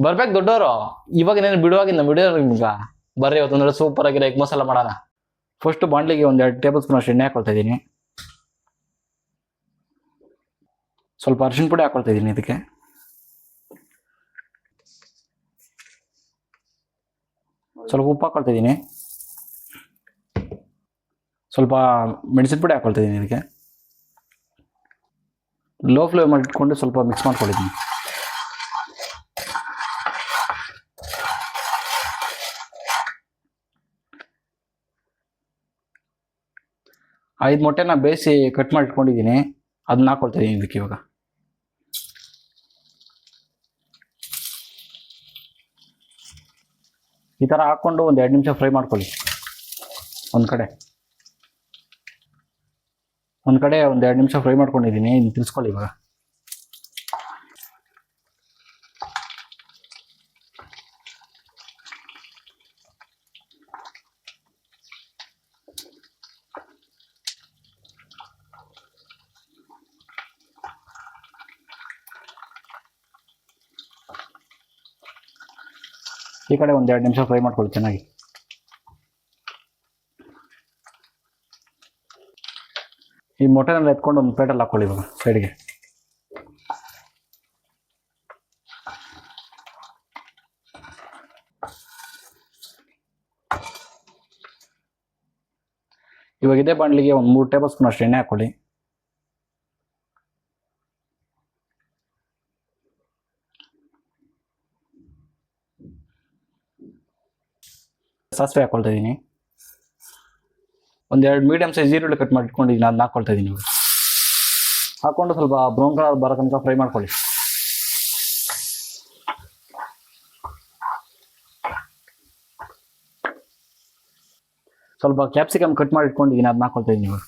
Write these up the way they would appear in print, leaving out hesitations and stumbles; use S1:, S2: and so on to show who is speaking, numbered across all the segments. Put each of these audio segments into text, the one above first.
S1: ಬರ್ಬೇಕು ದೊಡ್ಡವರು. ಇವಾಗ ನೀನು ಬಿಡುವಾಗಿಂದ ಬಿಡೋರು ನಿಮ್ಗ. ಬರ್ರಿ ಇವತ್ತಂದ್ರೆ ಸೂಪರ್ ಆಗಿರೋ ಎಗ್ ಮಸಾಲ ಮಾಡೋಣ. ಫಸ್ಟ್ ಬಾಂಡ್ಲಿಗೆ ಒಂದ್ 2 ಟೇಬಲ್ ಸ್ಪೂನ್ ಅಷ್ಟು ಎಣ್ಣೆ ಹಾಕೊಳ್ತಾ ಇದ್ದೀನಿ. ಸ್ವಲ್ಪ ಅರಿಶಿನ ಪುಡಿ ಹಾಕೊಳ್ತಾ ಇದ್ದೀನಿ ಇದಕ್ಕೆ. ಸ್ವಲ್ಪ ಉಪ್ಪು ಹಾಕೊಳ್ತಾ ಇದ್ದೀನಿ. ಸ್ವಲ್ಪ ಮೆಣಸಿನ ಪುಡಿ ಹಾಕೊಳ್ತಾ ಇದ್ದೀನಿ ಇದಕ್ಕೆ. ಲೋ ಫ್ಲೇಮ್ ಮಾಡಿ ಇಟ್ಕೊಂಡು ಸ್ವಲ್ಪ ಮಿಕ್ಸ್ ಮಾಡ್ಕೊಂಡಿದ್ದೀನಿ. ಐದು ಮೊಟ್ಟೆನ ಬೇಯಿಸಿ ಕಟ್ ಮಾಡಿ ಇಟ್ಕೊಂಡಿದ್ದೀನಿ, ಅದನ್ನ ಹಾಕೊಳ್ತಾ ಇದ್ದೀನಿ ಇದಕ್ಕೆ. ಇವಾಗ ಈ ಥರ ಹಾಕ್ಕೊಂಡು ಒಂದು 2 ನಿಮಿಷ ಫ್ರೈ ಮಾಡ್ಕೊಳ್ಳಿ. ಒಂದು ಕಡೆ ಒಂದು 2 ನಿಮಿಷ ಫ್ರೈ ಮಾಡ್ಕೊಂಡಿದ್ದೀನಿ. ಇನ್ನು ತಿಳ್ಸ್ಕೊಳ್ಳಿ ಇವಾಗ. ಈ ಕಡೆ ಒಂದು 2 ನಿಮಿಷ ಫ್ರೈ ಮಾಡ್ಕೊಳ್ಳಿ ಚೆನ್ನಾಗಿ. ಈ ಮೊಟ್ಟೆನೆಲ್ಲ ಎತ್ಕೊಂಡು ಒಂದು ಪ್ಲೇಟಲ್ಲಿ ಹಾಕ್ಕೊಳ್ಳಿ ಇವಾಗ ಸೈಡ್ಗೆ. ಇವಾಗ ಇದೇ ಬಾಣಲಿಗೆ ಒಂದು 3 ಟೇಬಲ್ ಸ್ಪೂನ್ ಅಷ್ಟು ಎಣ್ಣೆ ಹಾಕ್ಕೊಳ್ಳಿ. ಸಾಸಿವೆ ಹಾಕ್ಕೊಳ್ತಾ ಇದ್ದೀನಿ. ಒಂದೆರಡು ಮೀಡಿಯಂ ಸೈಜ್ ಈರುಳ್ಳಿ ಕಟ್ ಮಾಡಿ ಇಟ್ಕೊಂಡಿದ್ದೀನಿ, ಅದನ್ನ ಹಾಕ್ಕೊಳ್ತಾ ಇದ್ದೀನಿ. ಇವಾಗ ಹಾಕ್ಕೊಂಡು ಸ್ವಲ್ಪ ಬ್ರೌನ್ ಕಲರ್ ಬರೋ ತನಕ ಫ್ರೈ ಮಾಡ್ಕೊಳ್ಳಿ. ಸ್ವಲ್ಪ ಕ್ಯಾಪ್ಸಿಕಮ್ ಕಟ್ ಮಾಡಿ ಇಟ್ಕೊಂಡಿದ್ದೀನಿ, ಅದನ್ನ ಹಾಕ್ಕೊಳ್ತಾ ಇದ್ದೀನಿ. ಇವಾಗ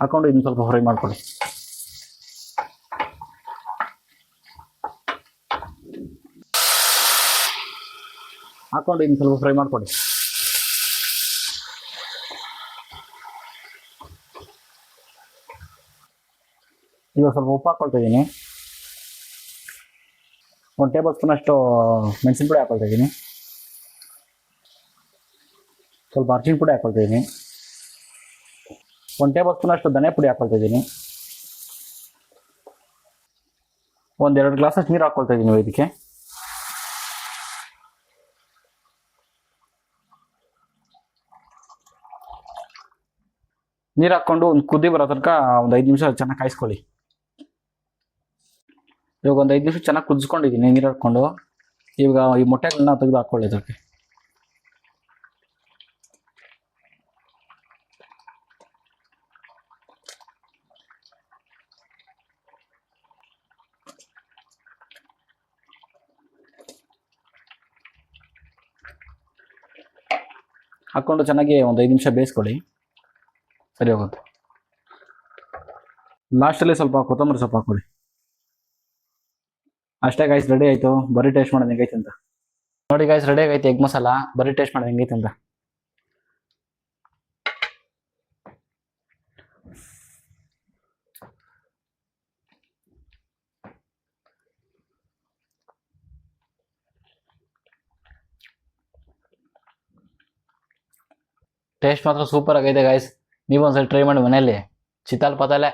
S1: ಹಾಕ್ಕೊಂಡು ಇದನ್ನ ಸ್ವಲ್ಪ ಫ್ರೈ ಮಾಡ್ಕೊಳ್ಳಿ. ಹಾಕ್ಕೊಂಡು ಇದನ್ನ ಸ್ವಲ್ಪ ಫ್ರೈ ಮಾಡ್ಕೊಳ್ಳಿ. ಇವಾಗ ಸ್ವಲ್ಪ ಉಪ್ಪು ಹಾಕ್ಕೊಳ್ತಾ ಇದ್ದೀನಿ. 1 ಟೇಬಲ್ ಸ್ಪೂನ್ ಅಷ್ಟು ಮೆಣಸಿನ ಪುಡಿ ಹಾಕ್ಕೊಳ್ತಾ ಇದ್ದೀನಿ. ಸ್ವಲ್ಪ ಅರಿಶಿನ ಪುಡಿ ಹಾಕ್ಕೊಳ್ತಾ ಇದ್ದೀನಿ. 1 ಟೇಬಲ್ ಸ್ಪೂನ್ ಅಷ್ಟು ಧನಿಯಾ ಪುಡಿ ಹಾಕ್ಕೊಳ್ತಾ ಇದ್ದೀನಿ. 1-2 ಗ್ಲಾಸಷ್ಟು ನೀರು ಹಾಕ್ಕೊಳ್ತಾ ಇದ್ದೀನಿ ಇದಕ್ಕೆ. ನೀರು ಹಾಕ್ಕೊಂಡು ಒಂದು ಕುದಿ ಬರೋ ತನಕ ಒಂದು 5 ನಿಮಿಷ ಚೆನ್ನಾಗಿ ಕಾಯಿಸ್ಕೊಳ್ಳಿ. ಇವಾಗ ಒಂದು 5 ನಿಮಿಷ ಚೆನ್ನಾಗಿ ಕುದಿಸ್ಕೊಂಡಿದ್ದೀನಿ ನೀರು ಹಾಕ್ಕೊಂಡು. ಇವಾಗ ಈ ಮೊಟ್ಟೆಗಳನ್ನ ತೆಗೆದು ಹಾಕ್ಕೊಳ್ಳಿ ಇದಕ್ಕೆ. ಹಾಕ್ಕೊಂಡು ಚೆನ್ನಾಗಿ ಒಂದು 5 ನಿಮಿಷ ಬೇಯಿಸ್ಕೊಳ್ಳಿ, ಸರಿ ಹೋಗುತ್ತೆ. ಲಾಸ್ಟಲ್ಲಿ ಸ್ವಲ್ಪ ಕೊತ್ತಂಬರಿ ಸೊಪ್ಪು ಹಾಕ್ಕೊಳ್ಳಿ. ಅಷ್ಟೇ ಗಾಯ್ಸ್, ರೆಡಿ ಆಯಿತು. ಬರೀ ಟೇಸ್ಟ್ ಮಾಡೋದು ಹೆಂಗೈತೆ ಅಂತ ನೋಡಿ ಗಾಯ್ಸ್. ರೆಡಿ ಆಗೈತೆ ಎಗ್ ಮಸಾಲ. ಬರೀ ಟೇಸ್ಟ್ ಮಾಡೋದು ಹೆಂಗೈತೆ ಅಂತ. ಟೇಸ್ಟ್ ಮಾತ್ರ ಸೂಪರ್ ಆಗೈತೆ ಗಾಯ್ಸ್. ನೀವು ಒಂದ್ಸಲ ಟ್ರೈ ಮಾಡಿ ಮನೆಯಲ್ಲಿ. ಚಿತ್ತಾಲ್ ಪತಾಲೆ.